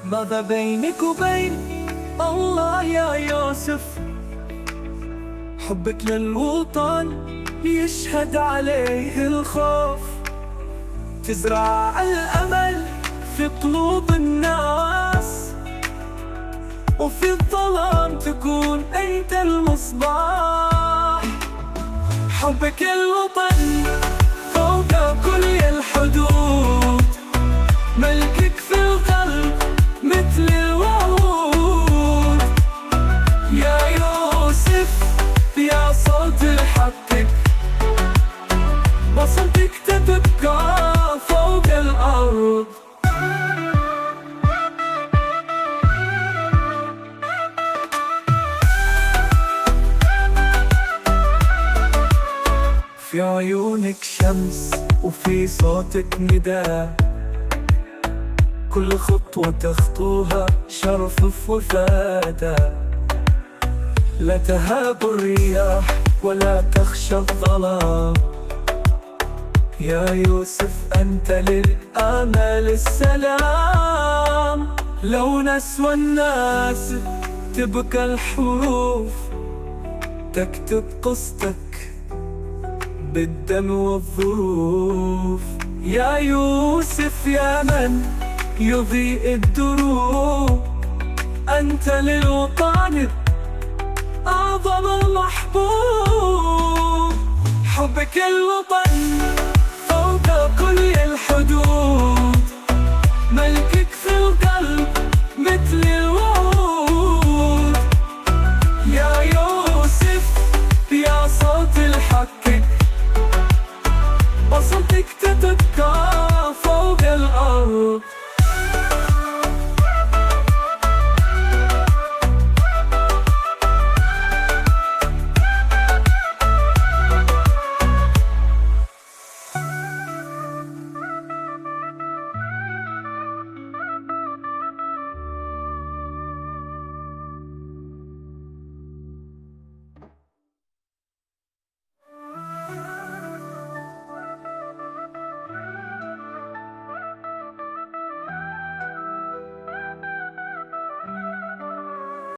ماذا بينك وبين الله يا يوسف؟ حبك للوطن يشهد عليه الخوف، تزرع الأمل في قلوب الناس، وفي الظلام تكون أنت المصباح. حبك الوطن فوق كل الحدود، ملكك في القلب مثل الوعود. يا يوسف يا صوت حقك، بصمتك تبقى فوق الأرض. في عيونك شمس وفي صوتك نداء، كل خطوة تخطوها شرف في وفادة. لا تهاب الرياح ولا تخشى الظلام، يا يوسف أنت للآمال السلام. لو نسوى الناس تبقى الحروف، تكتب قصتك بالدم والظروف. يا يوسف يا من يضيء الدروب، أنت للوطن أعظم المحبوب. حبك الوطن فوق كل الحدود، ملكك في القلب مثل الوعود. يا يوسف يا صوت الحق، بصمتك تتبقى